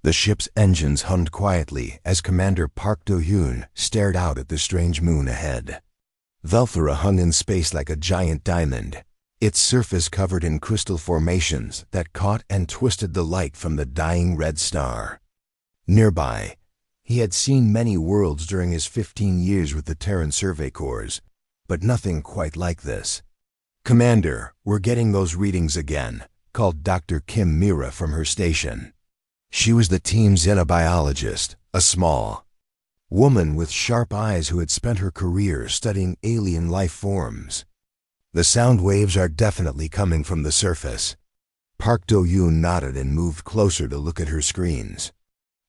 The ship's engines hummed quietly as Commander Park Do-hyun stared out at the strange moon ahead. Velthora hung in space like a giant diamond, its surface covered in crystal formations that caught and twisted the light from the dying red star. Nearby, he had seen many worlds during his 15 years with the Terran Survey Corps, but nothing quite like this. "Commander, we're getting those readings again," called Dr. Kim Mira from her station. She was the team's xenobiologist, a small woman with sharp eyes who had spent her career studying alien life forms. "The sound waves are definitely coming from the surface." Park Do-hyun nodded and moved closer to look at her screens.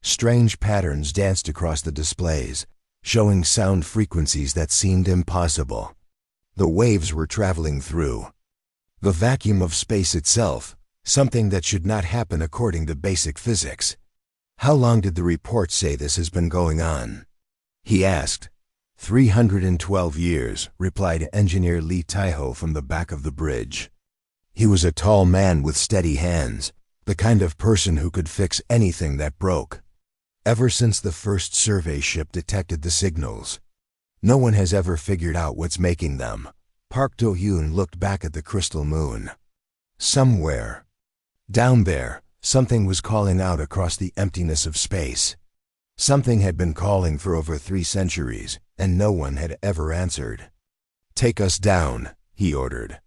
Strange patterns danced across the displays, showing sound frequencies that seemed impossible. The waves were traveling through the vacuum of space itself, something that should not happen according to basic physics. "How long did the report say this has been going on?" he asked. 312 years, replied Engineer Lee Taiho from the back of the bridge. He was a tall man with steady hands, the kind of person who could fix anything that broke. Ever since the first survey ship detected the signals, no one has ever figured out what's making them. Park Do-hyun looked back at the crystal moon. Somewhere down there, something was calling out across the emptiness of space. Something had been calling for over 3 centuries, and no one had ever answered. "Take us down," he ordered.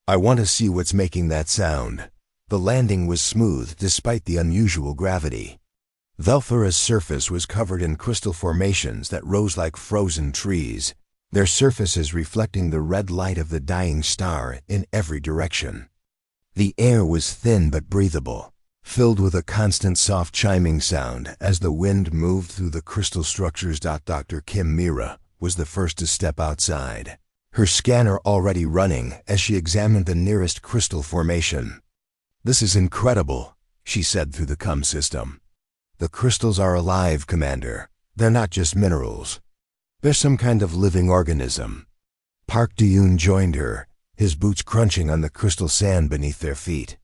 "I want to see what's making that sound." The landing was smooth despite the unusual gravity. Velthora's surface was covered in crystal formations that rose like frozen trees, their surfaces reflecting the red light of the dying star in every direction. The air was thin but breathable, filled with a constant soft chiming sound as the wind moved through the crystal structures. Dr. Kim Mira was the first to step outside, her scanner already running as she examined the nearest crystal formation. "This is incredible," she said through the comm system. "The crystals are alive, Commander. They're not just minerals. They're some kind of living organism." Park Do-hyun joined her, his boots crunching on the crystal sand beneath their feet.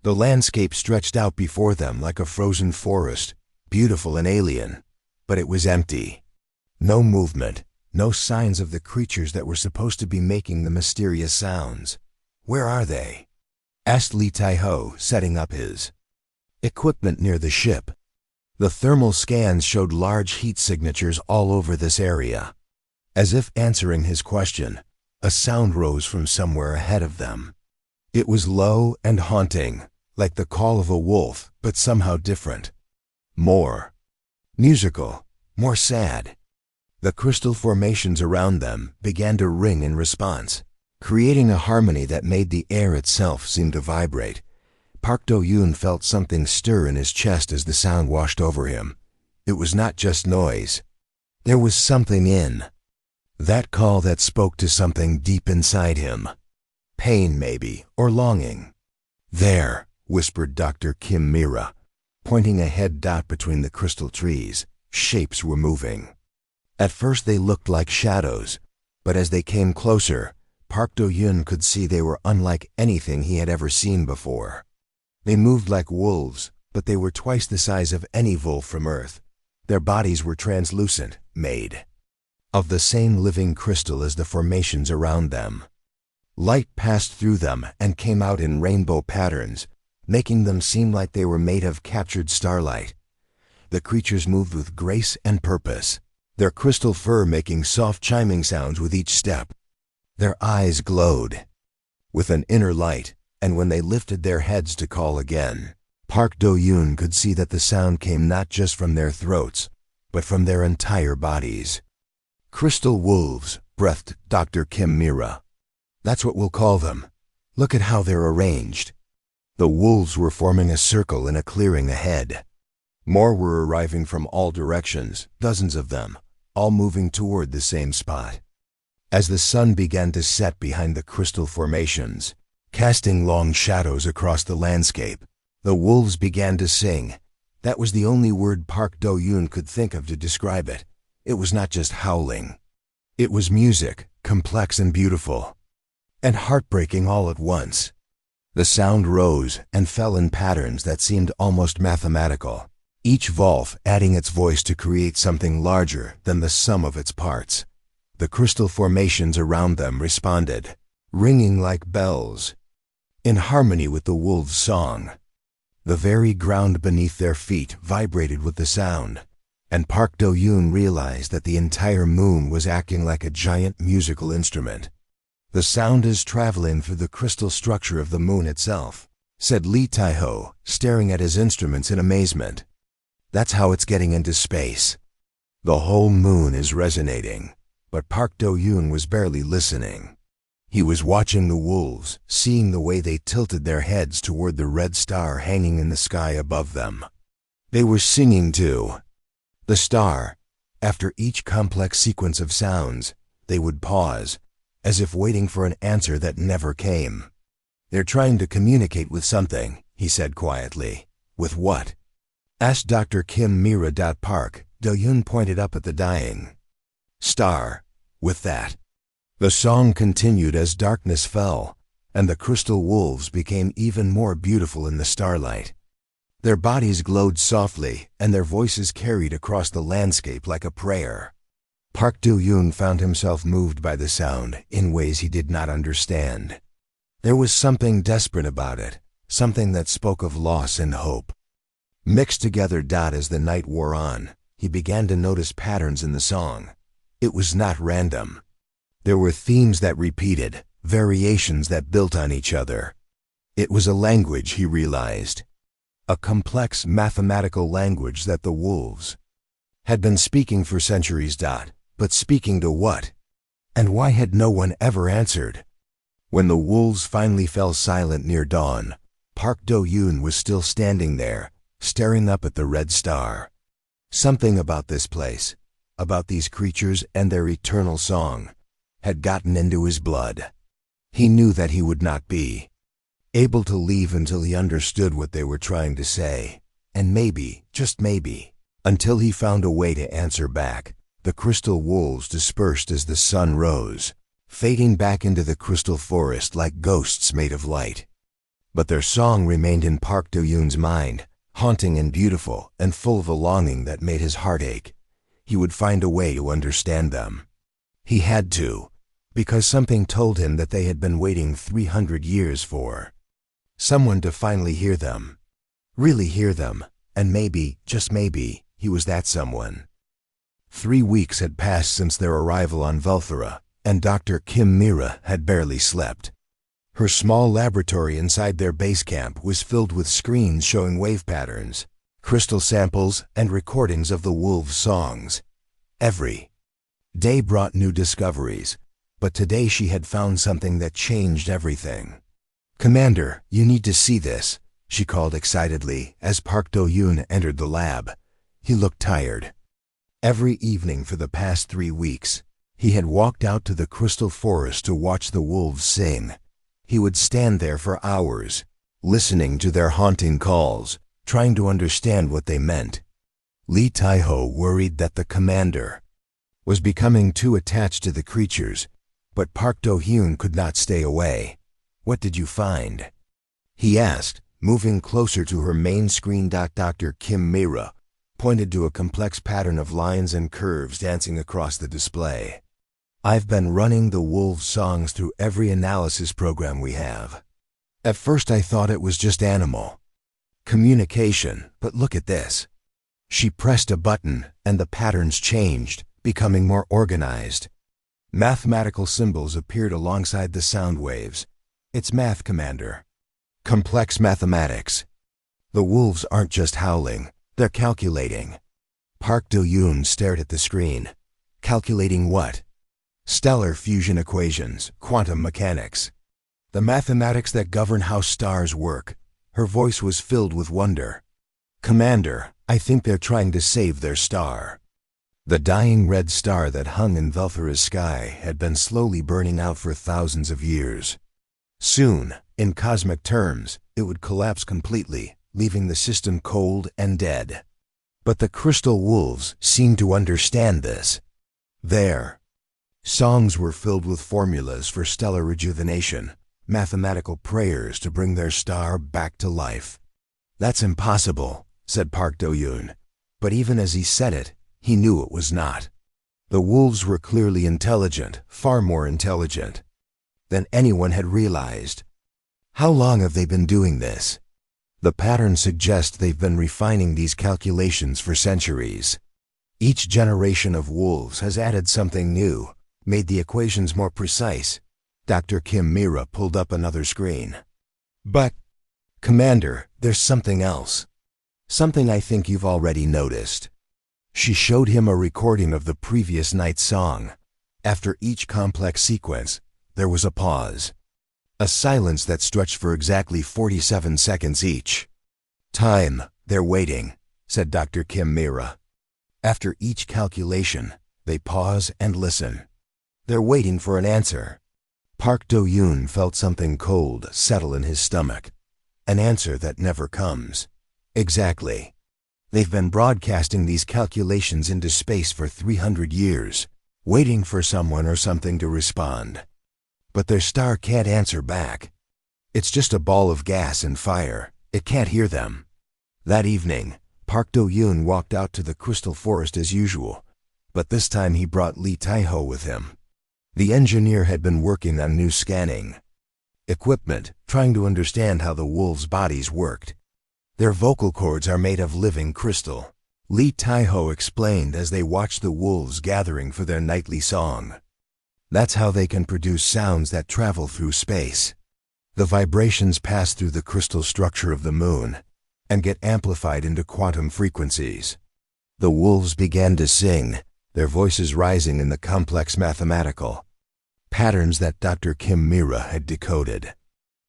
The landscape stretched out before them like a frozen forest, beautiful and alien, but it was empty. No movement, no signs of the creatures that were supposed to be making the mysterious sounds. "Where are they?" asked Lee Taiho, setting up his equipment near the ship. The thermal scans showed large heat signatures all over this area. As if answering his question, a sound rose from somewhere ahead of them. It was low and haunting, like the call of a wolf, but somehow different. More musical, more sad. The crystal formations around them began to ring in response, creating a harmony that made the air itself seem to vibrate. Park Do-hyun felt something stir in his chest as the sound washed over him. It was not just noise. There was something in that call that spoke to something deep inside him. Pain, maybe, or longing. "There," whispered Dr. Kim Mira, pointing ahead. Between the crystal trees, shapes were moving. At first they looked like shadows, but as they came closer, Park Do-hyun could see they were unlike anything he had ever seen before. They moved like wolves, but they were twice the size of any wolf from Earth. Their bodies were translucent, made of the same living crystal as the formations around them. Light passed through them and came out in rainbow patterns, making them seem like they were made of captured starlight. The creatures moved with grace and purpose, their crystal fur making soft chiming sounds with each step. Their eyes glowed with an inner light, and when they lifted their heads to call again, Park Do-hyun could see that the sound came not just from their throats, but from their entire bodies. "Crystal wolves," breathed Dr. Kim Mira. "That's what we'll call them. Look at how they're arranged." The wolves were forming a circle in a clearing ahead. More were arriving from all directions, dozens of them, all moving toward the same spot. As the sun began to set behind the crystal formations, casting long shadows across the landscape, the wolves began to sing. That was the only word Park Do-hyun could think of to describe it. It was not just howling. It was music, complex and beautiful, and heartbreaking all at once. The sound rose and fell in patterns that seemed almost mathematical. each valve adding its voice to create something larger than the sum of its parts. The crystal formations around them responded, ringing like bells, in harmony with the wolves' song. The very ground beneath their feet vibrated with the sound, and Park Do-yoon realized that the entire moon was acting like a giant musical instrument. "The sound is traveling through the crystal structure of the moon itself," said Lee Tai-ho, staring at his instruments in amazement. "That's how it's getting into space." The whole moon is resonating, but Park Do-yoon was barely listening. He was watching the wolves, seeing the way they tilted their heads toward the red star hanging in the sky above them. They were singing too. The star, after each complex sequence of sounds, they would pause, as if waiting for an answer that never came. "They're trying to communicate with something," he said quietly. "With what?" asked Dr. Kim Mira. Park Do-yoon pointed up at the dying star. "With that." The song continued as darkness fell, and the crystal wolves became even more beautiful in the starlight. Their bodies glowed softly, and their voices carried across the landscape like a prayer. Park Do-yoon found himself moved by the sound in ways he did not understand. There was something desperate about it, something that spoke of loss and hope. Mixed together. As the night wore on, he began to notice patterns in the song. It was not random. There were themes that repeated, variations that built on each other. It was a language, he realized. A complex mathematical language that the wolves had been speaking for centuries. But speaking to what? And why had no one ever answered? When the wolves finally fell silent near dawn, Park Do-yoon was still standing there, staring up at the red star. Something about this place, about these creatures and their eternal song, had gotten into his blood. He knew that he would not be able to leave until he understood what they were trying to say, and maybe, just maybe, until he found a way to answer back. The crystal wolves dispersed as the sun rose, fading back into the crystal forest like ghosts made of light. But their song remained in Park Do-yoon's mind, haunting and beautiful and full of a longing that made his heart ache. He would find a way to understand them. He had to, because something told him that they had been waiting 300 years for someone to finally hear them, really hear them, and maybe, just maybe, he was that someone. 3 weeks had passed since their arrival on Vulthera, and Dr. Kim Mira had barely slept. Her small laboratory inside their base camp was filled with screens showing wave patterns, crystal samples, and recordings of the wolves' songs. Every day brought new discoveries, but today she had found something that changed everything. "Commander, you need to see this," she called excitedly as Park Do-yoon entered the lab. He looked tired. Every evening for the past 3 weeks, he had walked out to the crystal forest to watch the wolves sing. He would stand there for hours, listening to their haunting calls, trying to understand what they meant. Lee Tai-ho worried that the commander was becoming too attached to the creatures, but Park Do-yoon could not stay away. "What did you find?" he asked, moving closer to her main screen. Dr. Kim Mira pointed to a complex pattern of lines and curves dancing across the display. "I've been running the wolves' songs through every analysis program we have. At first I thought it was just animal communication, but look at this." She pressed a button, and the patterns changed, becoming more organized. Mathematical symbols appeared alongside the sound waves. "It's math, Commander. Complex mathematics. The wolves aren't just howling, they're calculating." Park Do-yoon stared at the screen. Calculating what? Stellar fusion equations, quantum mechanics. The mathematics that govern how stars work. Her voice was filled with wonder. "Commander, I think they're trying to save their star." The dying red star that hung in Vulthera's sky had been slowly burning out for thousands of years. Soon, in cosmic terms, it would collapse completely, leaving the system cold and dead. But the crystal wolves seemed to understand this. Their songs were filled with formulas for stellar rejuvenation, mathematical prayers to bring their star back to life. "That's impossible," said Park Do-yoon. But even as he said it, he knew it was not. The wolves were clearly intelligent, far more intelligent than anyone had realized. How long have they been doing this? The pattern suggests they've been refining these calculations for centuries. Each generation of wolves has added something new, made the equations more precise. Dr. Kim Mira pulled up another screen. But, Commander, there's something else. Something I think you've already noticed. She showed him a recording of the previous night's song. After each complex sequence, there was a pause. A silence that stretched for exactly 47 seconds each. Time, they're waiting, said Dr. Kim Mira. After each calculation, they pause and listen. They're waiting for an answer. Park Do-yoon felt something cold settle in his stomach. An answer that never comes. Exactly. They've been broadcasting these calculations into space for 300 years, waiting for someone or something to respond. But their star can't answer back. It's just a ball of gas and fire. It can't hear them. That evening, Park Do-yoon walked out to the crystal forest as usual, but this time he brought Lee Tae-ho with him. The engineer had been working on new scanning equipment, trying to understand how the wolves' bodies worked. Their vocal cords are made of living crystal, Lee Tae-ho explained as they watched the wolves gathering for their nightly song. That's how they can produce sounds that travel through space. The vibrations pass through the crystal structure of the moon and get amplified into quantum frequencies. The wolves began to sing, their voices rising in the complex mathematical patterns that Dr. Kim Mira had decoded.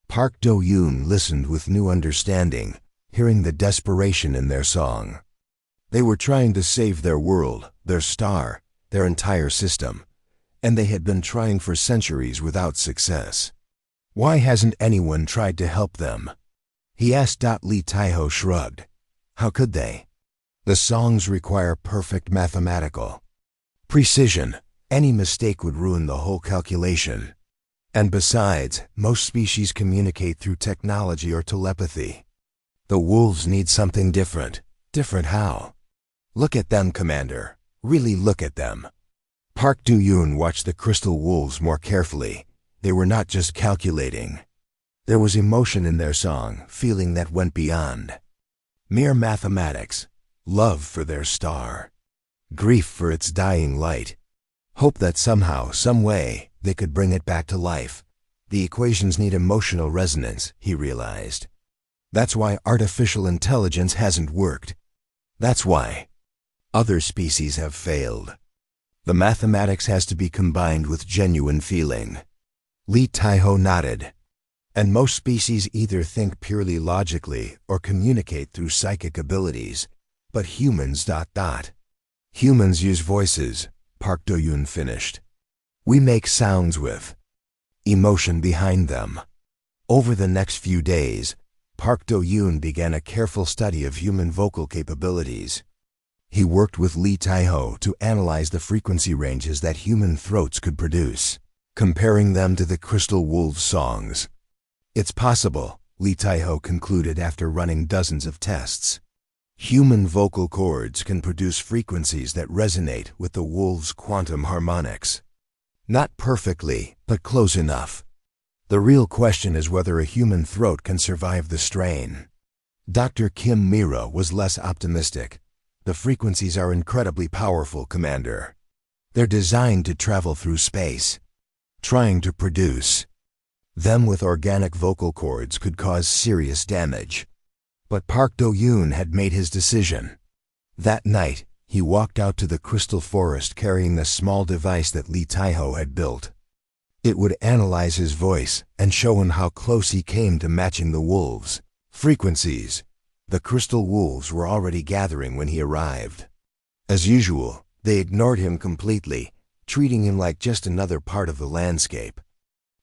Park Do-yoon listened with new understanding, hearing the desperation in their song. They were trying to save their world, their star, their entire system, and they had been trying for centuries without success. Why hasn't anyone tried to help them? He asked. Lee Tae-ho shrugged. How could they? The songs require perfect mathematical precision. Any mistake would ruin the whole calculation. And besides, most species communicate through technology or telepathy. The wolves need something different. Different how? Look at them, Commander. Really look at them. Park Do-yoon watched the crystal wolves more carefully. They were not just calculating. There was emotion in their song, feeling that went beyond mere mathematics. Love for their star. Grief for its dying light. Hope that somehow, some way, they could bring it back to life. The equations need emotional resonance, he realized. That's why artificial intelligence hasn't worked. That's why other species have failed. The mathematics has to be combined with genuine feeling. Lee Tae-ho nodded. And most species either think purely logically or communicate through psychic abilities. But humans... Humans use voices, Park Do-yoon finished. We make sounds with emotion behind them. Over the next few days, Park Do-yoon began a careful study of human vocal capabilities. He worked with Lee Tae-ho to analyze the frequency ranges that human throats could produce, comparing them to the crystal wolves' songs. It's possible, Lee Tae-ho concluded after running dozens of tests. Human vocal cords can produce frequencies that resonate with the wolves' quantum harmonics. Not perfectly, but close enough. The real question is whether a human throat can survive the strain. Dr. Kim Mira was less optimistic. The frequencies are incredibly powerful, Commander. They're designed to travel through space. Trying to produce them with organic vocal cords could cause serious damage. But Park Do-yoon had made his decision. That night, he walked out to the crystal forest carrying the small device that Lee Tae-ho had built. It would analyze his voice and show him how close he came to matching the wolves' frequencies. The crystal wolves were already gathering when he arrived. As usual, they ignored him completely, treating him like just another part of the landscape.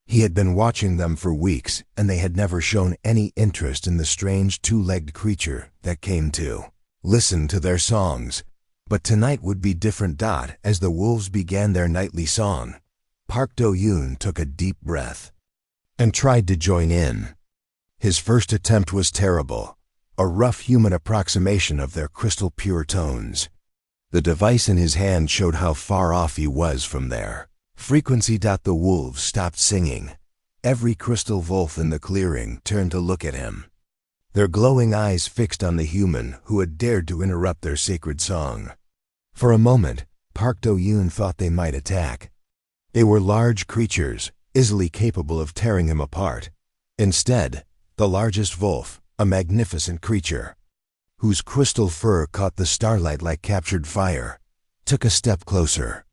He had been watching them for weeks, and they had never shown any interest in the strange two-legged creature that came to listen to their songs. But tonight would be different. As the wolves began their nightly song, Park Do-yoon took a deep breath and tried to join in. His first attempt was terrible. a rough human approximation of their crystal pure tones. The device in his hand showed how far off he was from their frequency. The wolves stopped singing. Every crystal wolf in the clearing turned to look at him, their glowing eyes fixed on the human who had dared to interrupt their sacred song. For a moment, Park Do-yoon thought they might attack. They were large creatures, easily capable of tearing him apart. Instead, the largest wolf, a magnificent creature, whose crystal fur caught the starlight like captured fire, took a step closer.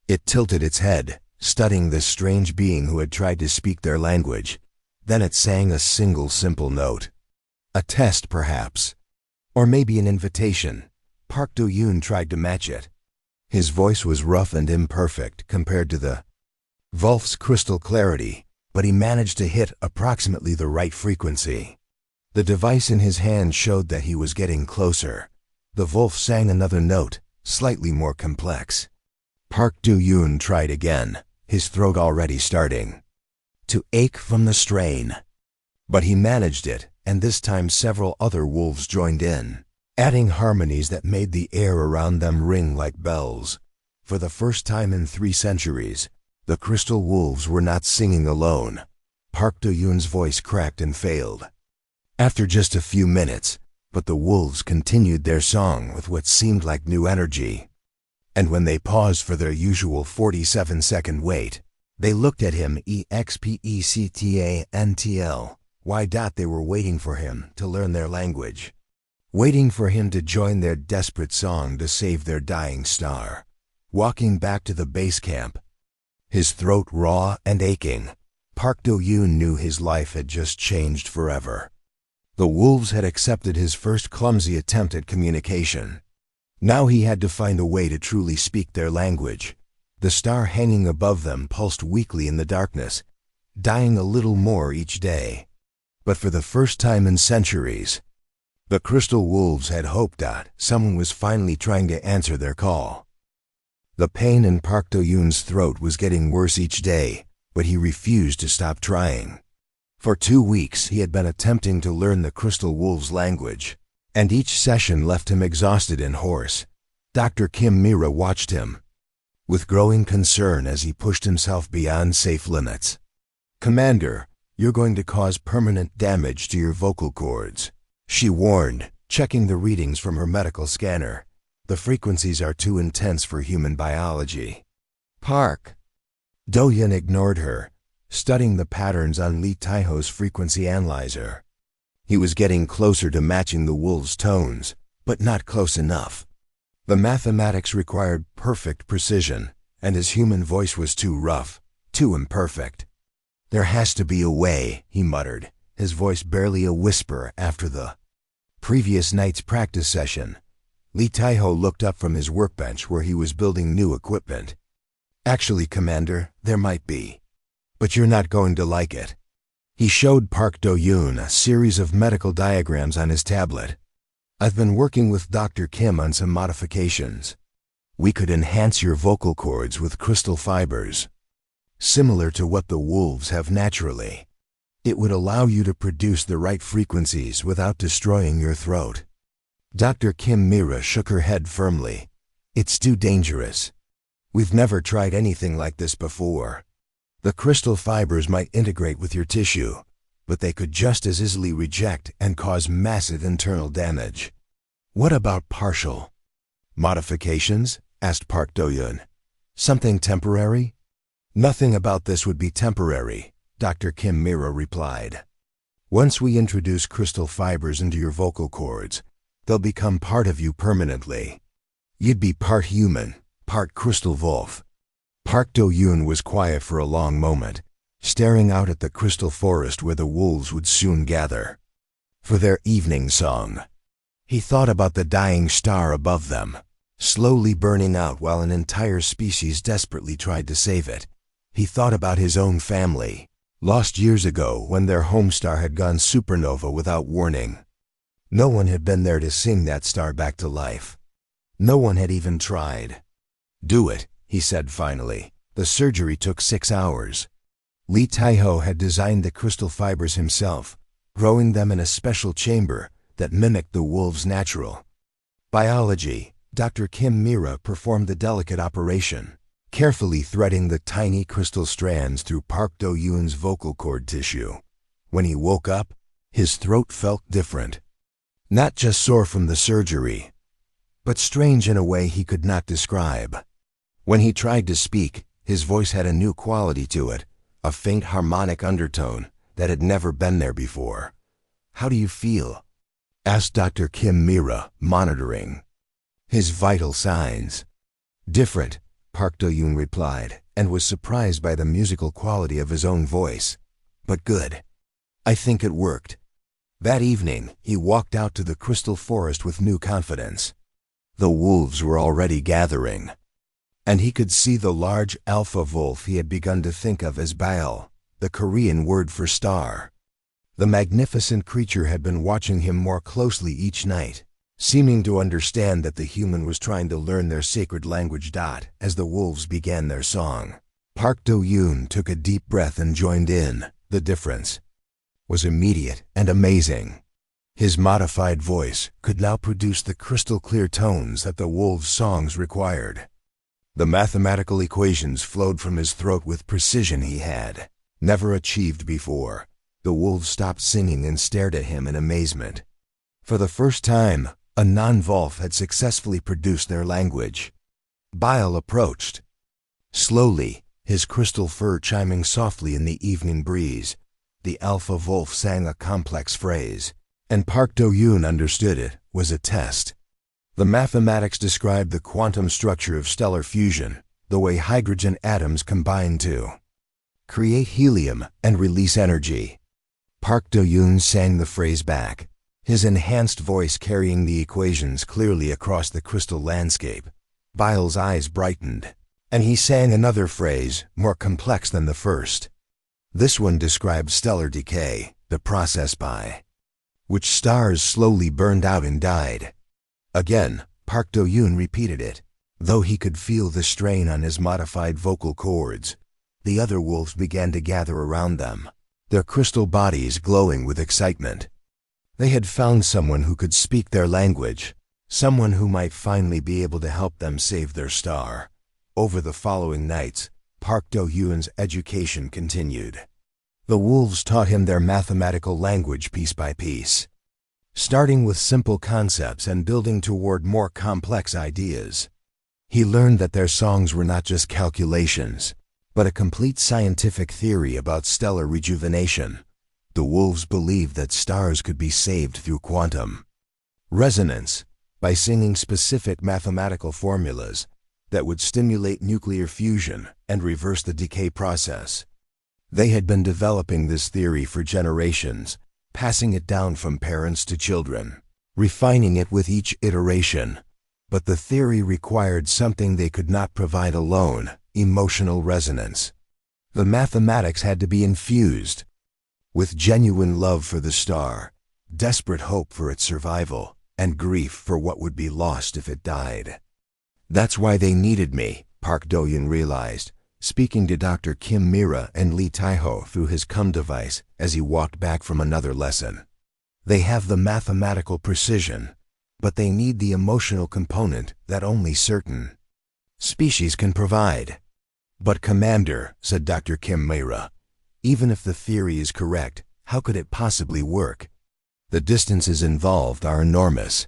It tilted its head, studying this strange being who had tried to speak their language. Then it sang a single simple note. A test, perhaps. Or maybe an invitation. Park Do-yoon tried to match it. His voice was rough and imperfect compared to the wolf's crystal clarity, but he managed to hit approximately the right frequency. The device in his hand showed that he was getting closer. The wolf sang another note, slightly more complex. Park Do-yoon tried again, his throat already starting to ache from the strain. But he managed it, and this time several other wolves joined in, adding harmonies that made the air around them ring like bells. For the first time in 3 centuries, the crystal wolves were not singing alone. Park Do-yoon's voice cracked and failed after just a few minutes, but the wolves continued their song with what seemed like new energy. And when they paused for their usual 47-second wait, they looked at him expectantl. Why? They were waiting for him to learn their language, waiting for him to join their desperate song to save their dying star. Walking back to the base camp, his throat raw and aching, Park Do-yoon knew his life had just changed forever. The wolves had accepted his first clumsy attempt at communication. Now he had to find a way to truly speak their language. The star hanging above them pulsed weakly in the darkness, dying a little more each day. But for the first time in centuries, the crystal wolves had hoped that someone was finally trying to answer their call. The pain in Park Do-yoon's throat was getting worse each day, but he refused to stop trying. For 2 weeks he had been attempting to learn the crystal wolves' language, and each session left him exhausted and hoarse. Dr. Kim Mira watched him with growing concern as he pushed himself beyond safe limits. "Commander, you're going to cause permanent damage to your vocal cords," she warned, checking the readings from her medical scanner. "The frequencies are too intense for human biology." Park Do-yoon ignored her, studying the patterns on Lee Tae-ho's frequency analyzer. He was getting closer to matching the wolves' tones, but not close enough. The mathematics required perfect precision, and his human voice was too rough, too imperfect. "There has to be a way," he muttered, his voice barely a whisper after the previous night's practice session. Lee Tae-ho looked up from his workbench where he was building new equipment. "Actually, Commander, there might be. But you're not going to like it." He showed Park Do-yoon a series of medical diagrams on his tablet. "I've been working with Dr. Kim on some modifications. We could enhance your vocal cords with crystal fibers, similar to what the wolves have naturally. It would allow you to produce the right frequencies without destroying your throat." Dr. Kim Mira shook her head firmly. "It's too dangerous. We've never tried anything like this before. The crystal fibers might integrate with your tissue, but they could just as easily reject and cause massive internal damage." "What about partial modifications?" asked Park Do-yoon. "Something temporary?" "Nothing about this would be temporary," Dr. Kim Mira replied. "Once we introduce crystal fibers into your vocal cords, they'll become part of you permanently. You'd be part human, part crystal wolf." Park Do-yoon was quiet for a long moment, staring out at the crystal forest where the wolves would soon gather for their evening song. He thought about the dying star above them, slowly burning out while an entire species desperately tried to save it. He thought about his own family, lost years ago when their home star had gone supernova without warning. No one had been there to sing that star back to life. No one had even tried. "Do it," he said finally. "The surgery took 6 hours." Lee Tae-ho had designed the crystal fibers himself, growing them in a special chamber that mimicked the wolves' natural biology. Dr. Kim Mira performed the delicate operation, carefully threading the tiny crystal strands through Park Do-yoon's vocal cord tissue. When he woke up, his throat felt different. Not just sore from the surgery, but strange in a way he could not describe. When he tried to speak, his voice had a new quality to it, a faint harmonic undertone that had never been there before. "How do you feel?" asked Dr. Kim Mira, monitoring his vital signs. "Different," Park Do-yoon replied, and was surprised by the musical quality of his own voice. "But good. I think it worked." That evening, he walked out to the crystal forest with new confidence. The wolves were already gathering, and he could see the large alpha wolf he had begun to think of as Baal, the Korean word for star. The magnificent creature had been watching him more closely each night, seeming to understand that the human was trying to learn their sacred language. As the wolves began their song, Park Do-yoon took a deep breath and joined in. The difference was immediate and amazing. His modified voice could now produce the crystal-clear tones that the wolves' songs required. The mathematical equations flowed from his throat with precision he had never achieved before. The wolves stopped singing and stared at him in amazement. For the first time, a non-wolf had successfully produced their language. Baal approached. Slowly, his crystal fur chiming softly in the evening breeze, the alpha wolf sang a complex phrase, and Park Do-yoon understood it was a test. The mathematics described the quantum structure of stellar fusion, the way hydrogen atoms combine to create helium and release energy. Park Do-yoon sang the phrase back, his enhanced voice carrying the equations clearly across the crystal landscape. Baal's eyes brightened, and he sang another phrase, more complex than the first. This one described stellar decay, the process by which stars slowly burned out and died. Again, Park Do-yoon repeated it, though he could feel the strain on his modified vocal cords. The other wolves began to gather around them, their crystal bodies glowing with excitement. They had found someone who could speak their language, someone who might finally be able to help them save their star. Over the following nights, Park Do-yoon's education continued. The wolves taught him their mathematical language piece by piece, starting with simple concepts and building toward more complex ideas. He learned that their songs were not just calculations, but a complete scientific theory about stellar rejuvenation. The wolves believed that stars could be saved through quantum resonance, by singing specific mathematical formulas that would stimulate nuclear fusion and reverse the decay process. They had been developing this theory for generations, passing it down from parents to children, refining it with each iteration. But the theory required something they could not provide alone: emotional resonance. The mathematics had to be infused with genuine love for the star, desperate hope for its survival, and grief for what would be lost if it died. "That's why they needed me," Park Do-yoon realized, speaking to Dr. Kim Mira and Lee Tae-ho through his cum device as he walked back from another lesson. "They have the mathematical precision, but they need the emotional component that only certain species can provide." "But Commander," said Dr. Kim Mira, "even if the theory is correct, how could it possibly work? The distances involved are enormous.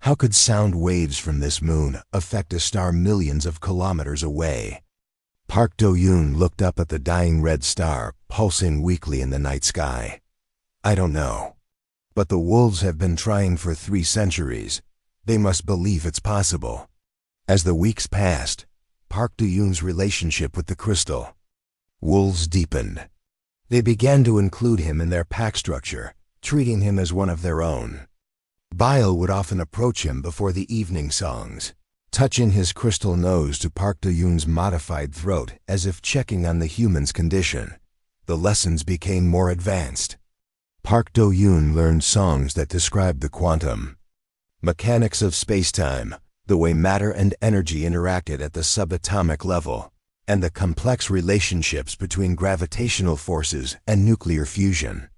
How could sound waves from this moon affect a star millions of kilometers away?" Park Do-yoon looked up at the dying red star, pulsing weakly in the night sky. "I don't know. But the wolves have been trying for 3 centuries. They must believe it's possible." As the weeks passed, Park Do-yoon's relationship with the crystal wolves deepened. They began to include him in their pack structure, treating him as one of their own. Baal would often approach him before the evening songs, touching his crystal nose to Park Do-yoon's modified throat as if checking on the human's condition. The lessons became more advanced. Park Do-yoon learned songs that described the quantum mechanics of space-time, the way matter and energy interacted at the subatomic level, and the complex relationships between gravitational forces and nuclear fusion.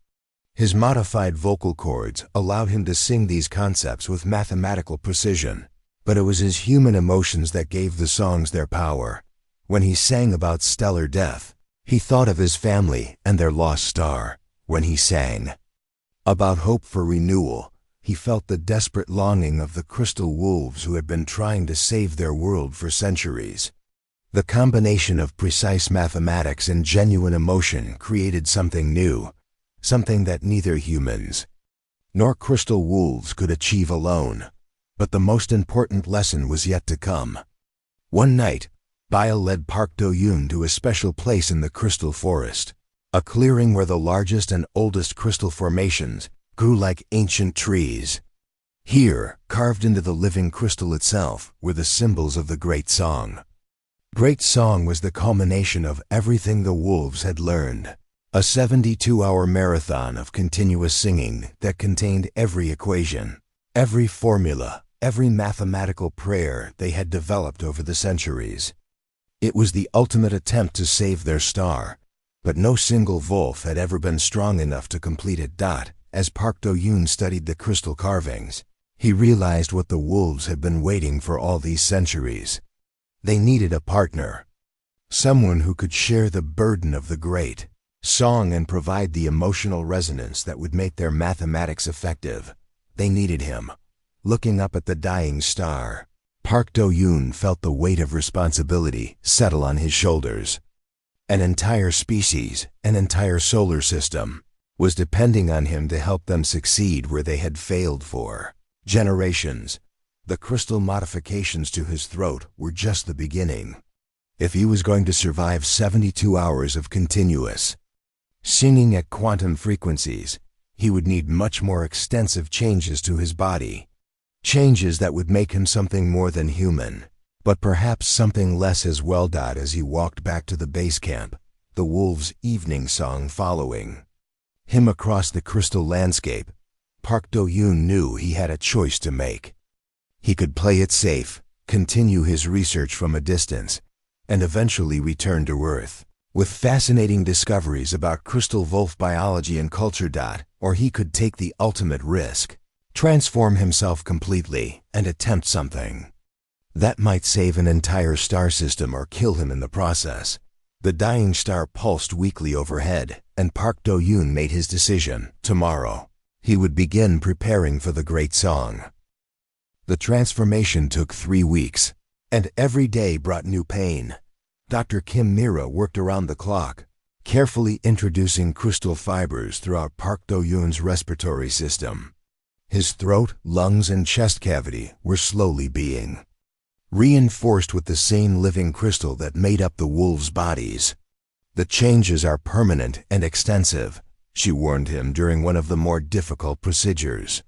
His modified vocal cords allowed him to sing these concepts with mathematical precision, but it was his human emotions that gave the songs their power. When he sang about stellar death, he thought of his family and their lost star. When he sang about hope for renewal, he felt the desperate longing of the crystal wolves who had been trying to save their world for centuries. The combination of precise mathematics and genuine emotion created something new, something that neither humans nor crystal wolves could achieve alone. But the most important lesson was yet to come. One night, Bile led Park Do-yoon to a special place in the crystal forest, a clearing where the largest and oldest crystal formations grew like ancient trees. Here, carved into the living crystal itself, were the symbols of the Great Song. Great Song was the culmination of everything the wolves had learned, a 72-hour marathon of continuous singing that contained every equation, every formula, every mathematical prayer they had developed over the centuries. It was the ultimate attempt to save their star, but no single wolf had ever been strong enough to complete it. As Park Do-yoon studied the crystal carvings, he realized what the wolves had been waiting for all these centuries. They needed a partner, someone who could share the burden of the great song and provide the emotional resonance that would make their mathematics effective. They needed him. Looking up at the dying star, Park Do-yoon felt the weight of responsibility settle on his shoulders. An entire species, an entire solar system, was depending on him to help them succeed where they had failed for generations. The crystal modifications to his throat were just the beginning. If he was going to survive 72 hours of continuous singing at quantum frequencies, he would need much more extensive changes to his body. Changes that would make him something more than human, but perhaps something less as well. As he walked back to the base camp, the wolves' evening song following him across the crystal landscape, Park Do-yoon knew he had a choice to make. He could play it safe, continue his research from a distance, and eventually return to Earth with fascinating discoveries about crystal wolf biology and culture. Or he could take the ultimate risk, transform himself completely, and attempt something that might save an entire star system or kill him in the process. The dying star pulsed weakly overhead, and Park Do-yoon made his decision. Tomorrow, he would begin preparing for the Great Song. The transformation took 3 weeks, and every day brought new pain. Dr. Kim Mira worked around the clock, carefully introducing crystal fibers throughout Park Do-yoon's respiratory system. His throat, lungs, and chest cavity were slowly being reinforced with the same living crystal that made up the wolves' bodies. The changes are permanent and extensive, she warned him during one of the more difficult procedures.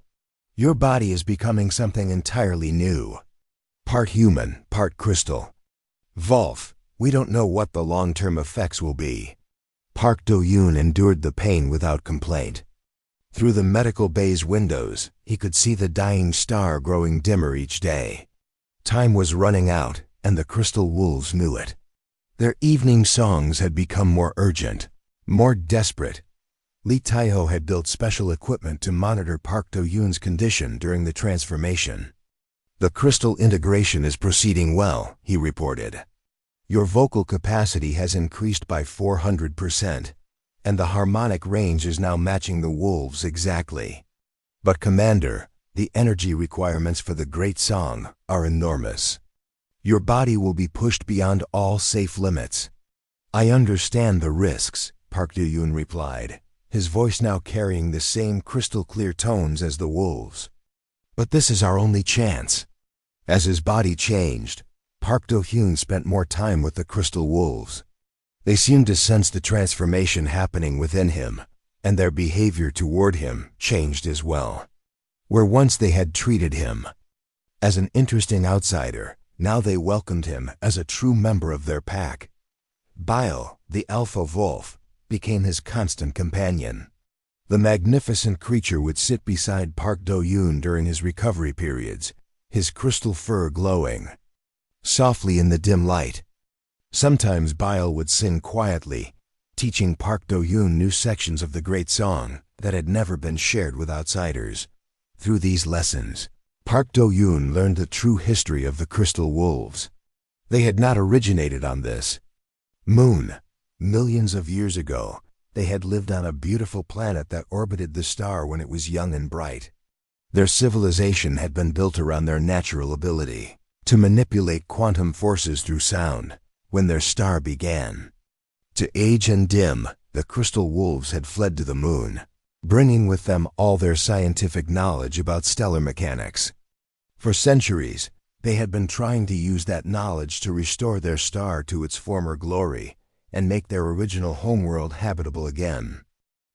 Your body is becoming something entirely new. Part human, part crystal. Wolf, we don't know what the long-term effects will be. Park Do-yoon endured the pain without complaint. Through the medical bay's windows, he could see the dying star growing dimmer each day. Time was running out, and the crystal wolves knew it. Their evening songs had become more urgent, more desperate. Lee Tae-ho had built special equipment to monitor Park Do-yoon's condition during the transformation. The crystal integration is proceeding well, he reported. Your vocal capacity has increased by 400%, and the harmonic range is now matching the wolves exactly. But Commander, the energy requirements for the Great Song are enormous. Your body will be pushed beyond all safe limits. I understand the risks, Park Do-yoon replied, his voice now carrying the same crystal-clear tones as the wolves. But this is our only chance. As his body changed, Park Do-yoon spent more time with the crystal wolves. They seemed to sense the transformation happening within him, and their behavior toward him changed as well. Where once they had treated him as an interesting outsider, now they welcomed him as a true member of their pack. Bile, the alpha wolf, became his constant companion. The magnificent creature would sit beside Park Do-yoon during his recovery periods, his crystal fur glowing softly in the dim light. Sometimes Bile would sing quietly, teaching Park Do-yoon new sections of the great song that had never been shared with outsiders. Through these lessons, Park Do-yoon learned the true history of the crystal wolves. They had not originated on this moon. Millions of years ago, they had lived on a beautiful planet that orbited the star when it was young and bright. Their civilization had been built around their natural ability to manipulate quantum forces through sound when their star began to age and dim. The crystal wolves had fled to the moon, bringing with them all their scientific knowledge about stellar mechanics. For centuries, they had been trying to use that knowledge to restore their star to its former glory and make their original homeworld habitable again.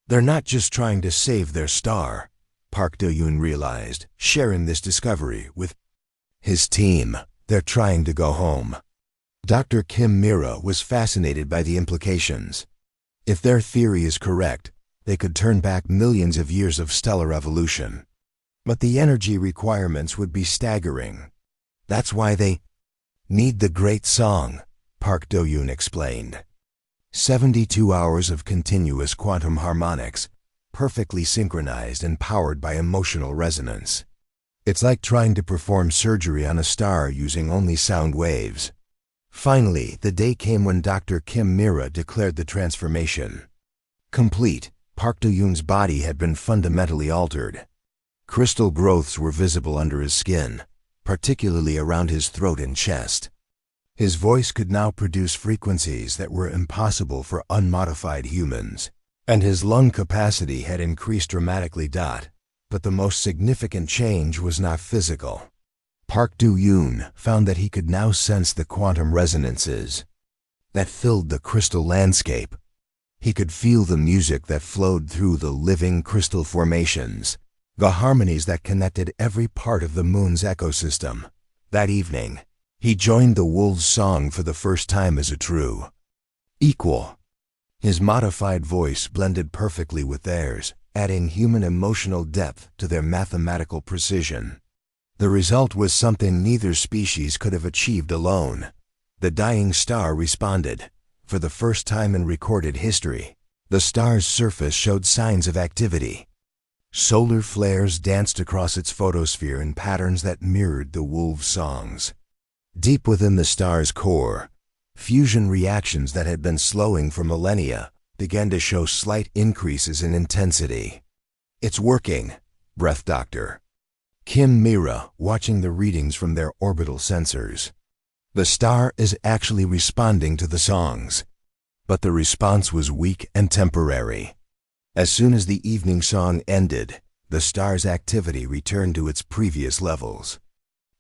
They're not just trying to save their star, Park Do-yoon realized, sharing this discovery with his team. They're trying to go home. Dr. Kim Mira was fascinated by the implications. If their theory is correct, they could turn back millions of years of stellar evolution. But the energy requirements would be staggering. That's why they need the great song, Park Do-yoon explained. 72 hours of continuous quantum harmonics, perfectly synchronized and powered by emotional resonance. It's like trying to perform surgery on a star using only sound waves. Finally, the day came when Dr. Kim Mira declared the transformation complete. Park Do-yoon's body had been fundamentally altered. Crystal growths were visible under his skin, particularly around his throat and chest. His voice could now produce frequencies that were impossible for unmodified humans, and his lung capacity had increased dramatically. But the most significant change was not physical. Park Do-yoon found that he could now sense the quantum resonances that filled the crystal landscape. He could feel the music that flowed through the living crystal formations, the harmonies that connected every part of the moon's ecosystem. That evening, he joined the wolves' song for the first time as a true equal. His modified voice blended perfectly with theirs, adding human emotional depth to their mathematical precision. The result was something neither species could have achieved alone. The dying star responded. For the first time in recorded history, the star's surface showed signs of activity. Solar flares danced across its photosphere in patterns that mirrored the wolves' songs. Deep within the star's core, fusion reactions that had been slowing for millennia began to show slight increases in intensity. "It's working," breathed Dr. Kim Mira, watching the readings from their orbital sensors. The star is actually responding to the songs. But the response was weak and temporary. As soon as the evening song ended, the star's activity returned to its previous levels.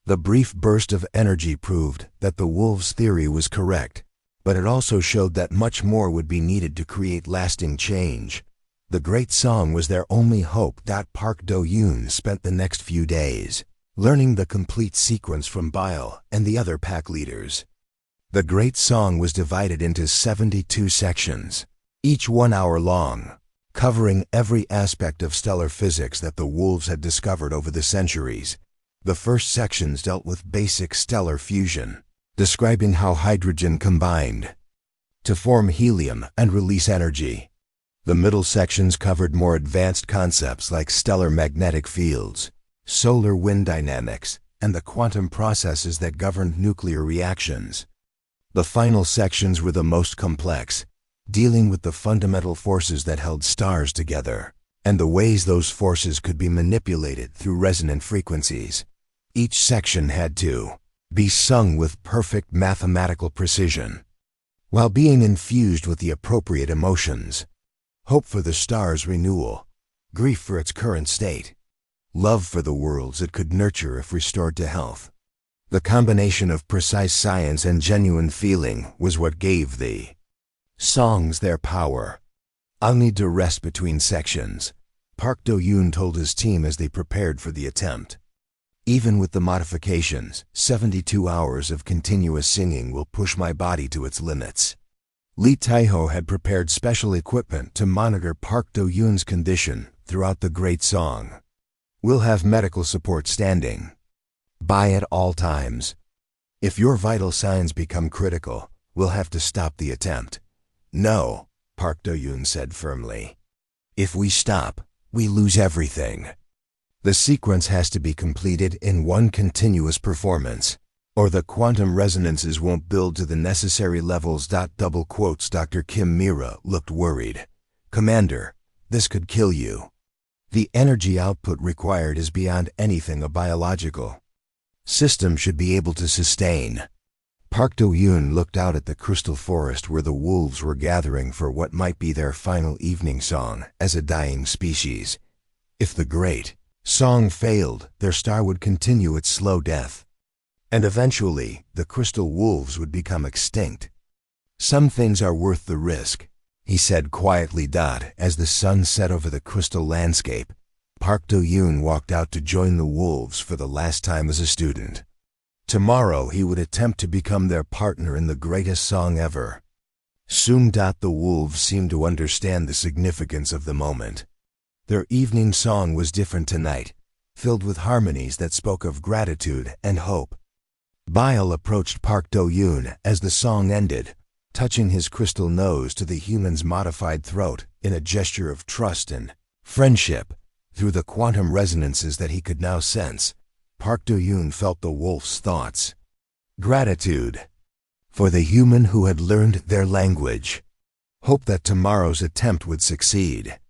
The brief burst of energy proved that the wolves' theory was correct, but it also showed that much more would be needed to create lasting change. The great song was their only hope. Park Do-yoon spent the next few days learning the complete sequence from Bile and the other pack leaders. The great song was divided into 72 sections, each 1 hour long, covering every aspect of stellar physics that the wolves had discovered over the centuries. The first sections dealt with basic stellar fusion, describing how hydrogen combined to form helium and release energy. The middle sections covered more advanced concepts like stellar magnetic fields, solar wind dynamics, and the quantum processes that governed nuclear reactions. The final sections were the most complex, dealing with the fundamental forces that held stars together, and the ways those forces could be manipulated through resonant frequencies. Each section had to be sung with perfect mathematical precision, while being infused with the appropriate emotions: hope for the star's renewal, grief for its current state, love for the worlds it could nurture if restored to health. The combination of precise science and genuine feeling was what gave the songs their power. "I'll need to rest between sections," Park Do-yoon told his team as they prepared for the attempt. "Even with the modifications, 72 hours of continuous singing will push my body to its limits." Lee Tae-ho had prepared special equipment to monitor Park Do-yoon's condition throughout the great song. "We'll have medical support standing by at all times. If your vital signs become critical, we'll have to stop the attempt." "No," Park Do-yoon said firmly. If we stop, we lose everything. The sequence has to be completed in one continuous performance, or the quantum resonances won't build to the necessary levels. Double quotes. Dr. Kim Mira looked worried. Commander, this could kill you. The energy output required is beyond anything a biological system should be able to sustain. Park Do-yoon looked out at the crystal forest where the wolves were gathering for what might be their final evening song as a dying species. If the great song failed, their star would continue its slow death, and eventually the crystal wolves would become extinct. Some things are worth the risk, he said quietly. As the sun set over the crystal landscape, Park Do-yoon walked out to join the wolves for the last time as a student. Tomorrow he would attempt to become their partner in the greatest song ever. Soon. The wolves seemed to understand the significance of the moment. Their evening song was different tonight, filled with harmonies that spoke of gratitude and hope. Bile approached Park Do-yoon as the song ended, touching his crystal nose to the human's modified throat in a gesture of trust and friendship. Through the quantum resonances that he could now sense, Park Do-yoon felt the wolf's thoughts. Gratitude for the human who had learned their language. Hope that tomorrow's attempt would succeed.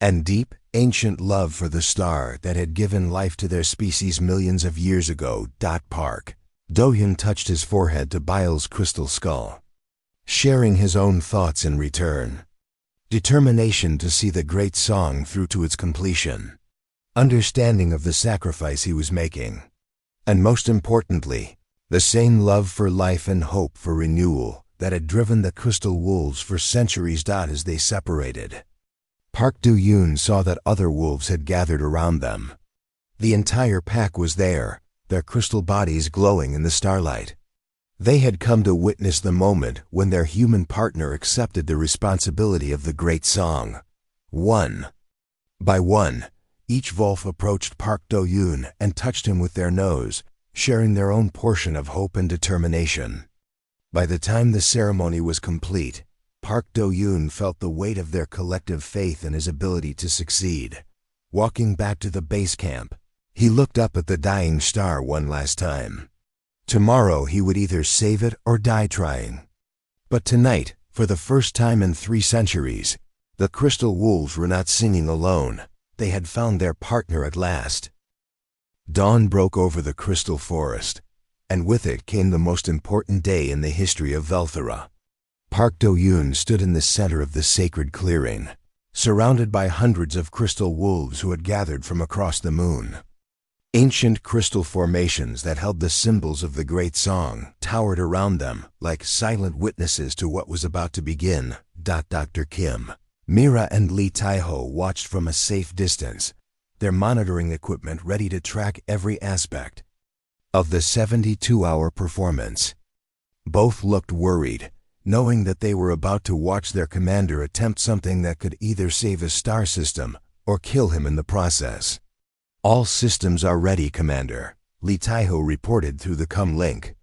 And deep, ancient love for the star that had given life to their species millions of years ago. Park Do-yoon touched his forehead to Bile's crystal skull, sharing his own thoughts in return. Determination to see the great song through to its completion. Understanding of the sacrifice he was making. And most importantly, the same love for life and hope for renewal that had driven the crystal wolves for centuries. As they separated, Park Do-yoon saw that other wolves had gathered around them. The entire pack was there, their crystal bodies glowing in the starlight. They had come to witness the moment when their human partner accepted the responsibility of the great song. One by one, each wolf approached Park Do-yoon and touched him with their nose, sharing their own portion of hope and determination. By the time the ceremony was complete, Park Do-yoon felt the weight of their collective faith in his ability to succeed. Walking back to the base camp, he looked up at the dying star one last time. Tomorrow he would either save it or die trying. But tonight, for the first time in 3 centuries, the crystal wolves were not singing alone. They had found their partner at last. Dawn broke over the crystal forest, and with it came the most important day in the history of Velthera. Park Do-yoon stood in the center of the sacred clearing, surrounded by hundreds of crystal wolves who had gathered from across the moon. Ancient crystal formations that held the symbols of the great song towered around them like silent witnesses to what was about to begin. Dr. Kim Mira and Lee Tae-ho watched from a safe distance, their monitoring equipment ready to track every aspect of the 72-hour performance. Both looked worried, knowing that they were about to watch their commander attempt something that could either save his star system or kill him in the process. All systems are ready, Commander, Lee Tae-ho reported through the com link.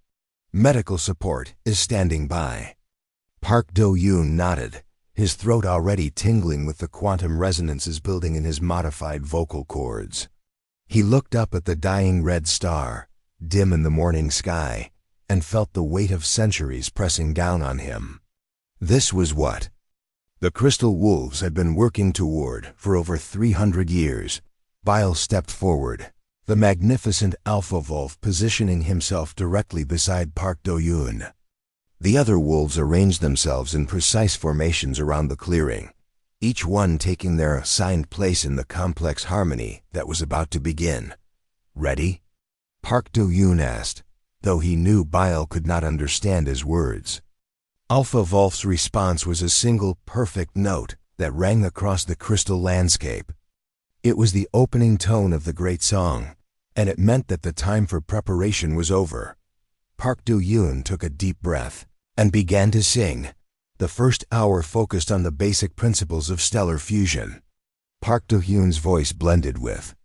Medical support is standing by. Park Do-yoon nodded, his throat already tingling with the quantum resonances building in his modified vocal cords. He looked up at the dying red star, dim in the morning sky, and felt the weight of centuries pressing down on him. This was what the crystal wolves had been working toward for over 300 years. Bile stepped forward, the magnificent alpha wolf positioning himself directly beside Park Do-yoon. The other wolves arranged themselves in precise formations around the clearing, each one taking their assigned place in the complex harmony that was about to begin. Ready? Park Do-yoon asked, though he knew Bile could not understand his words. Alpha Wolf's response was a single perfect note that rang across the crystal landscape. It was the opening tone of the great song, and it meant that the time for preparation was over. Park Do-yoon took a deep breath and began to sing. The first hour focused on the basic principles of stellar fusion. Park Do-yoon's voice blended with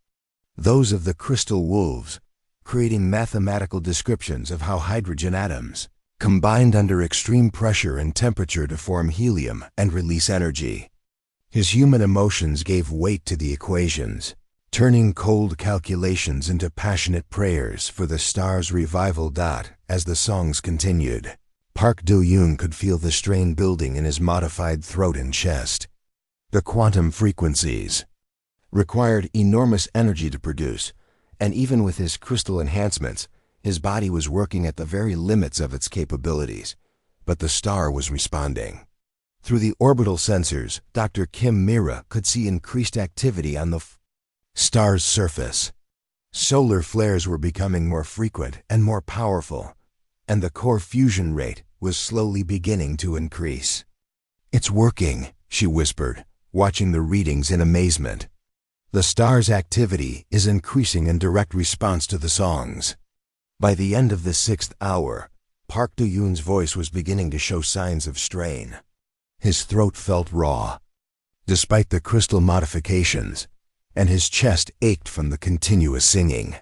those of the crystal wolves, creating mathematical descriptions of how hydrogen atoms combined under extreme pressure and temperature to form helium and release energy. His human emotions gave weight to the equations, turning cold calculations into passionate prayers for the star's revival. As the songs continued, Park Do-yoon could feel the strain building in his modified throat and chest. The quantum frequencies required enormous energy to produce, and even with his crystal enhancements, his body was working at the very limits of its capabilities. But the star was responding. Through the orbital sensors, Dr. Kim Mira could see increased activity on the star's surface. Solar flares were becoming more frequent and more powerful, and the core fusion rate was slowly beginning to increase. "It's working," she whispered, watching the readings in amazement. "The star's activity is increasing in direct response to the songs." By the end of the 6th hour, Park Do-yoon's voice was beginning to show signs of strain. His throat felt raw, despite the crystal modifications, and his chest ached from the continuous singing.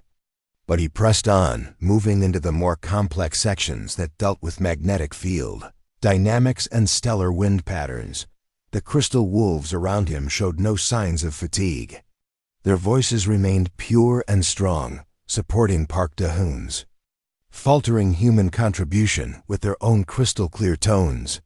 But he pressed on, moving into the more complex sections that dealt with magnetic field, dynamics, and stellar wind patterns. The crystal wolves around him showed no signs of fatigue. Their voices remained pure and strong, supporting Park Do-yoon's faltering human contribution with their own crystal-clear tones.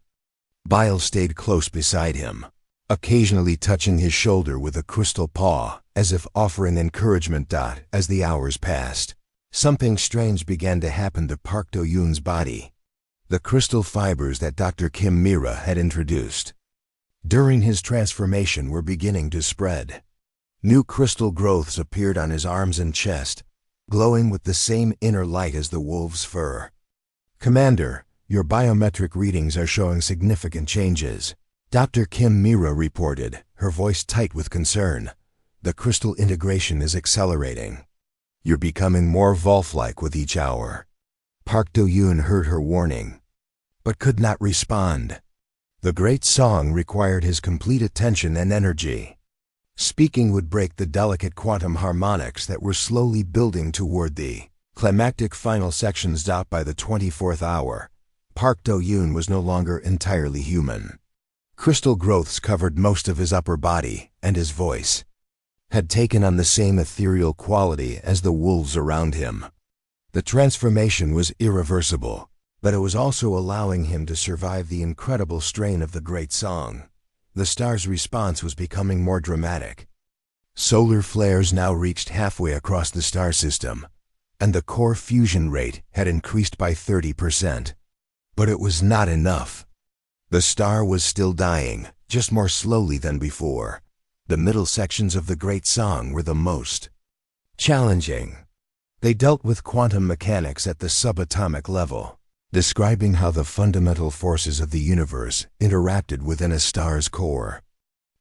Bile stayed close beside him, occasionally touching his shoulder with a crystal paw, as if offering encouragement. As the hours passed, something strange began to happen to Park Do-yoon's body. The crystal fibers that Dr. Kim Mira had introduced during his transformation were beginning to spread. New crystal growths appeared on his arms and chest, glowing with the same inner light as the wolf's fur. "Commander, your biometric readings are showing significant changes," Dr. Kim Mira reported, her voice tight with concern. "The crystal integration is accelerating. You're becoming more Wolf-like with each hour." Park Do-yoon heard her warning, but could not respond. The great song required his complete attention and energy. Speaking would break the delicate quantum harmonics that were slowly building toward the climactic final sections. By the 24th hour, Park Do-yoon was no longer entirely human. Crystal growths covered most of his upper body, and his voice had taken on the same ethereal quality as the wolves around him. The transformation was irreversible, but it was also allowing him to survive the incredible strain of the great song. The star's response was becoming more dramatic. Solar flares now reached halfway across the star system, and the core fusion rate had increased by 30%. But it was not enough. The star was still dying, just more slowly than before. The middle sections of the great song were the most challenging. They dealt with quantum mechanics at the subatomic level, describing how the fundamental forces of the universe interacted within a star's core.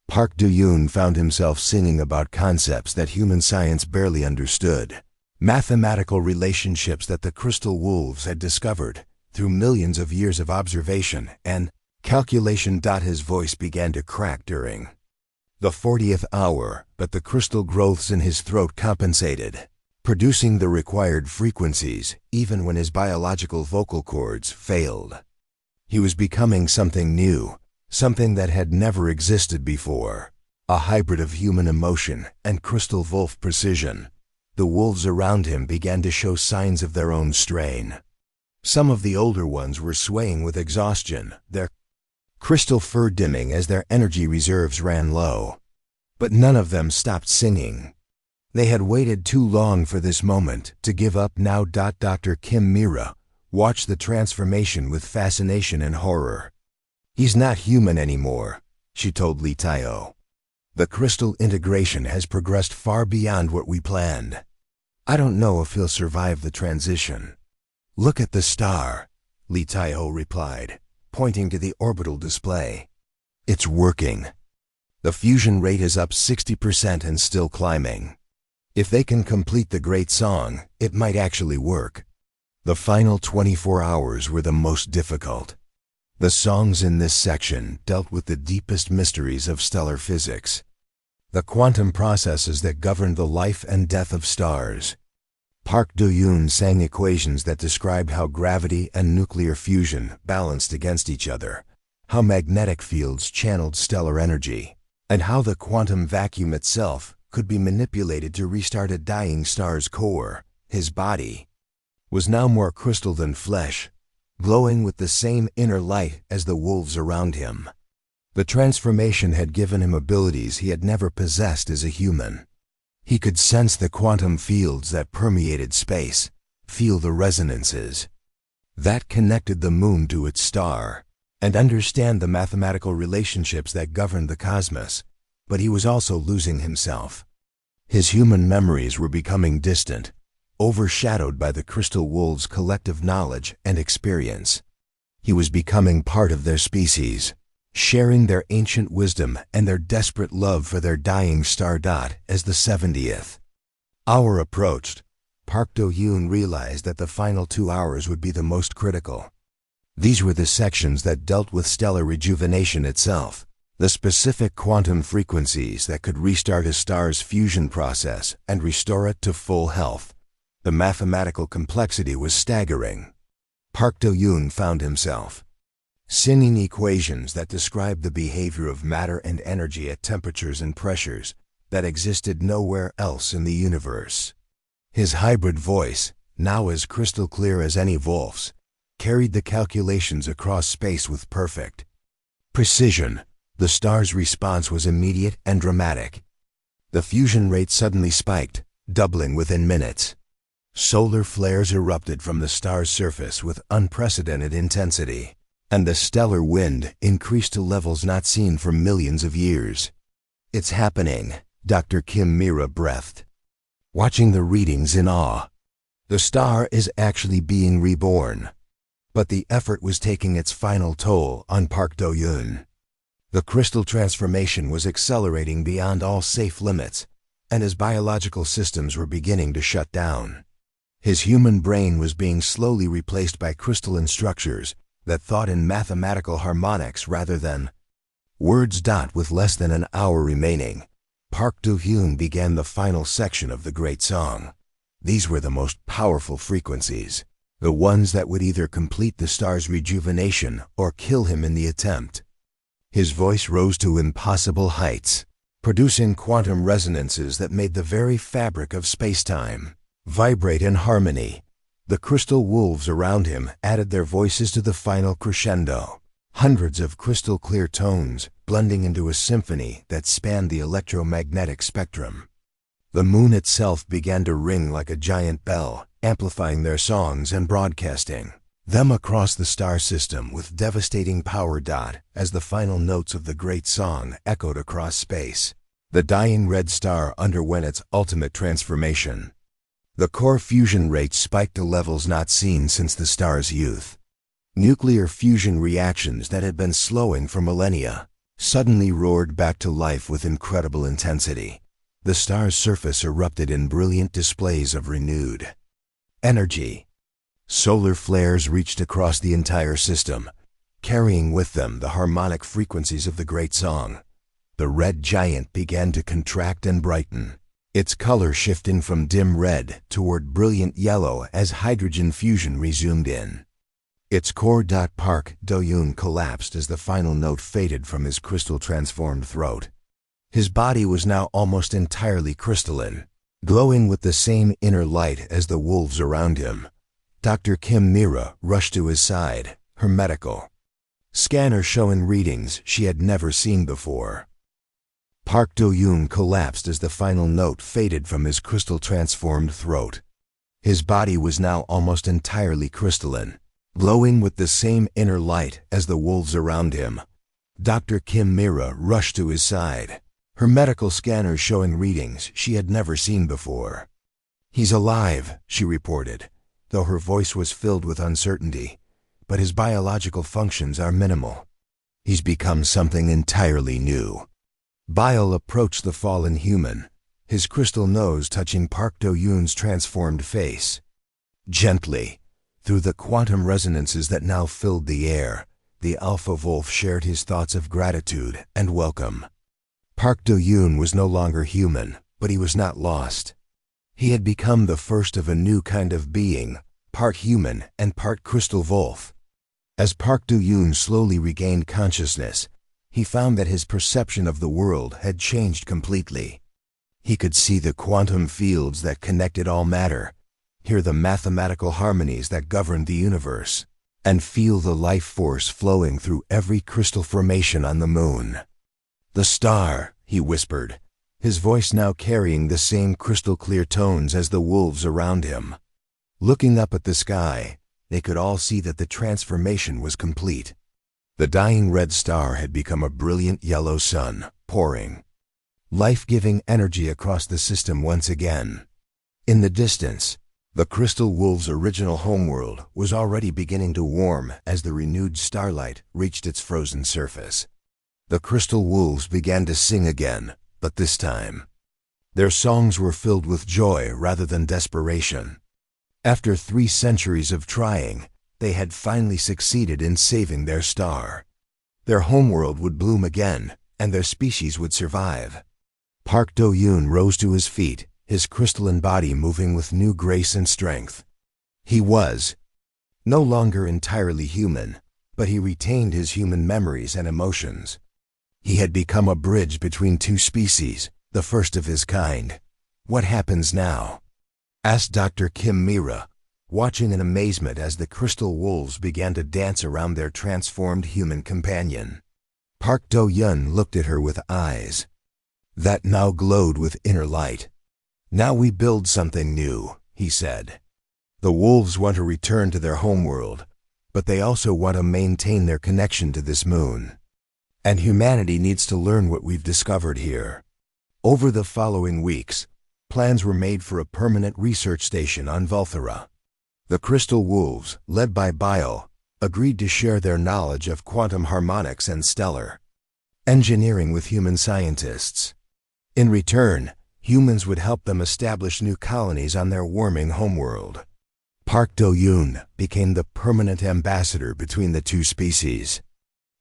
Park Do-yoon found himself singing about concepts that human science barely understood, mathematical relationships that the crystal wolves had discovered through millions of years of observation and calculation. His voice began to crack during the 40th hour, but the crystal growths in his throat compensated, producing the required frequencies even when his biological vocal cords failed. He was becoming something new, something that had never existed before, a hybrid of human emotion and crystal wolf precision. The wolves around him began to show signs of their own strain. Some of the older ones were swaying with exhaustion, their crystal fur dimming as their energy reserves ran low. But none of them stopped singing. They had waited too long for this moment to give up now. Dr. Kim Mira watched the transformation with fascination and horror. "He's not human anymore," she told Lee Tae-oh. "The crystal integration has progressed far beyond what we planned. I don't know if he'll survive the transition." "Look at the star," Lee Tae-oh replied, pointing to the orbital display. "It's working. The fusion rate is up 60% and still climbing. If they can complete the great song, it might actually work." The final 24 hours were the most difficult. The songs in this section dealt with the deepest mysteries of stellar physics, the quantum processes that govern the life and death of stars. Park Do-yoon sang equations that described how gravity and nuclear fusion balanced against each other, how magnetic fields channeled stellar energy, and how the quantum vacuum itself could be manipulated to restart a dying star's core. His body was now more crystal than flesh, glowing with the same inner light as the wolves around him. The transformation had given him abilities he had never possessed as a human. He could sense the quantum fields that permeated space, feel the resonances that connected the moon to its star, and understand the mathematical relationships that governed the cosmos. But he was also losing himself. His human memories were becoming distant, overshadowed by the crystal wolves' collective knowledge and experience. He was becoming part of their species, sharing their ancient wisdom and their desperate love for their dying star. As the 70th hour approached, Park Do-yoon realized that the final 2 hours would be the most critical. These were the sections that dealt with stellar rejuvenation itself, the specific quantum frequencies that could restart a star's fusion process and restore it to full health. The mathematical complexity was staggering. Park Do-yoon found himself singing equations that described the behavior of matter and energy at temperatures and pressures that existed nowhere else in the universe. His hybrid voice, now as crystal clear as any wolf's, carried the calculations across space with perfect precision. The star's response was immediate and dramatic. The fusion rate suddenly spiked, doubling within minutes. Solar flares erupted from the star's surface with unprecedented intensity, and the stellar wind increased to levels not seen for millions of years. "It's happening," Dr. Kim Mira breathed, watching the readings in awe. The star is actually being reborn. But the effort was taking its final toll on Park Do-yoon. The crystal transformation was accelerating beyond all safe limits, and his biological systems were beginning to shut down. His human brain was being slowly replaced by crystalline structures that thought in mathematical harmonics rather than words. With less than an hour remaining, Park Do-yoon began the final section of the great song. These were the most powerful frequencies, the ones that would either complete the star's rejuvenation or kill him in the attempt. His voice rose to impossible heights, producing quantum resonances that made the very fabric of space-time vibrate in harmony. The crystal wolves around him added their voices to the final crescendo, hundreds of crystal-clear tones blending into a symphony that spanned the electromagnetic spectrum. The moon itself began to ring like a giant bell, amplifying their songs and broadcasting them across the star system with devastating power. As the final notes of the great song echoed across space, the dying red star underwent its ultimate transformation. The core fusion rate spiked to levels not seen since the star's youth. Nuclear fusion reactions that had been slowing for millennia suddenly roared back to life with incredible intensity. The star's surface erupted in brilliant displays of renewed energy. Solar flares reached across the entire system, carrying with them the harmonic frequencies of the great song. The red giant began to contract and brighten, its color shifting from dim red toward brilliant yellow as hydrogen fusion resumed in its core. Park Do-yoon collapsed as the final note faded from his crystal-transformed throat. His body was now almost entirely crystalline, glowing with the same inner light as the wolves around him. Dr. Kim Mira rushed to his side, her medical scanner showing readings she had never seen before. Park Do-yoon collapsed as the final note faded from his crystal-transformed throat. His body was now almost entirely crystalline, glowing with the same inner light as the wolves around him. Dr. Kim Mira rushed to his side, her medical scanner showing readings she had never seen before. "He's alive," she reported, though her voice was filled with uncertainty, "but his biological functions are minimal. He's become something entirely new." Bile approached the fallen human, his crystal nose touching Park Do-yoon's transformed face. Gently, through the quantum resonances that now filled the air, the alpha wolf shared his thoughts of gratitude and welcome. Park Do-yoon was no longer human, but he was not lost. He had become the first of a new kind of being, part human and part crystal wolf. As Park Do-yoon slowly regained consciousness, he found that his perception of the world had changed completely. He could see the quantum fields that connected all matter, hear the mathematical harmonies that governed the universe, and feel the life force flowing through every crystal formation on the moon. "The star," he whispered, his voice now carrying the same crystal-clear tones as the wolves around him. Looking up at the sky, they could all see that the transformation was complete. The dying red star had become a brilliant yellow sun, pouring life-giving energy across the system once again. In the distance, the crystal wolf's original homeworld was already beginning to warm as the renewed starlight reached its frozen surface. The crystal wolves began to sing again, but this time, their songs were filled with joy rather than desperation. After 3 centuries of trying, they had finally succeeded in saving their star. Their homeworld would bloom again, and their species would survive. Park Do-yoon rose to his feet, his crystalline body moving with new grace and strength. He was no longer entirely human, but he retained his human memories and emotions. He had become a bridge between 2 species, the first of his kind. "What happens now?" asked Dr. Kim Mira, watching in amazement as the crystal wolves began to dance around their transformed human companion. Park Do-yoon looked at her with eyes that now glowed with inner light. "Now we build something new," he said. "The wolves want to return to their homeworld, but they also want to maintain their connection to this moon. And humanity needs to learn what we've discovered here." Over the following weeks, plans were made for a permanent research station on Vulthera. The crystal wolves, led by Bio, agreed to share their knowledge of quantum harmonics and stellar engineering with human scientists. In return, humans would help them establish new colonies on their warming homeworld. Park Do-yoon became the permanent ambassador between the 2 species.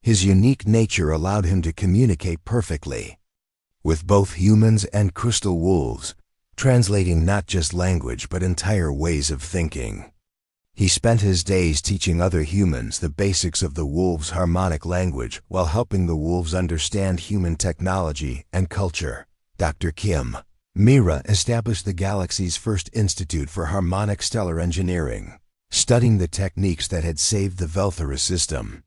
His unique nature allowed him to communicate perfectly with both humans and crystal wolves, translating not just language but entire ways of thinking. He spent his days teaching other humans the basics of the wolves' harmonic language while helping the wolves understand human technology and culture. Dr. Kim Mira established the galaxy's first institute for harmonic stellar engineering, studying the techniques that had saved the Vulthera system.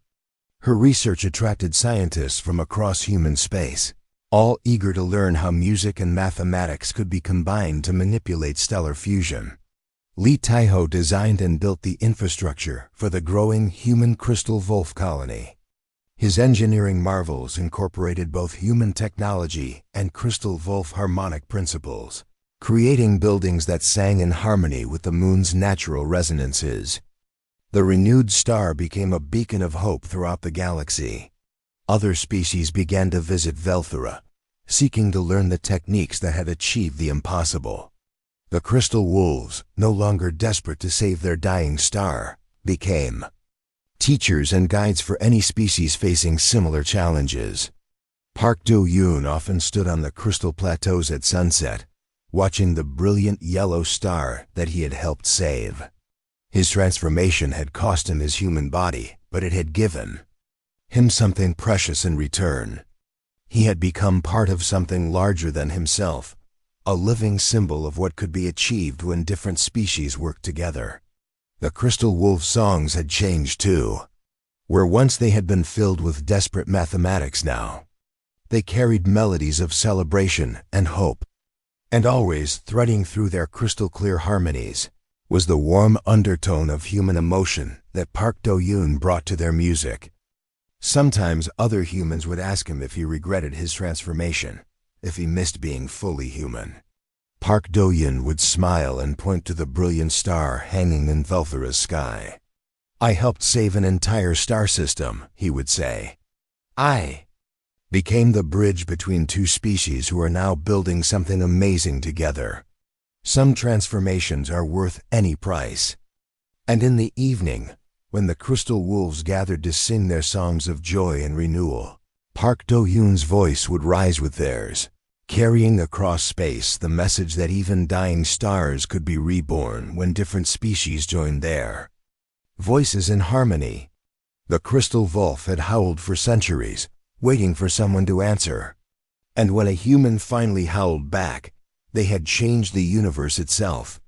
Her research attracted scientists from across human space, all eager to learn how music and mathematics could be combined to manipulate stellar fusion. Lee Taiho designed and built the infrastructure for the growing human crystal wolf colony. His engineering marvels incorporated both human technology and crystal wolf harmonic principles, creating buildings that sang in harmony with the moon's natural resonances. The renewed star became a beacon of hope throughout the galaxy. Other species began to visit Vulthera, seeking to learn the techniques that had achieved the impossible. The crystal wolves, no longer desperate to save their dying star, became teachers and guides for any species facing similar challenges. Park Do-yoon often stood on the crystal plateaus at sunset, watching the brilliant yellow star that he had helped save. His transformation had cost him his human body, but it had given him something precious in return. He had become part of something larger than himself, a living symbol of what could be achieved when different species worked together. The crystal wolf songs had changed too. Where once they had been filled with desperate mathematics, now they carried melodies of celebration and hope. And always threading through their crystal-clear harmonies was the warm undertone of human emotion that Park Do-yoon brought to their music. Sometimes other humans would ask him if he regretted his transformation, if he missed being fully human. Park Do-yoon would smile and point to the brilliant star hanging in Vulthera's sky. "I helped save an entire star system," he would say. "I became the bridge between 2 species who are now building something amazing together. Some transformations are worth any price." And in the evening, when the crystal wolves gathered to sing their songs of joy and renewal, Park Do-yoon's voice would rise with theirs. carrying across space the message that even dying stars could be reborn when different species joined there. Voices in harmony. The crystal wolf had howled for centuries, waiting for someone to answer. And when a human finally howled back, they had changed the universe itself.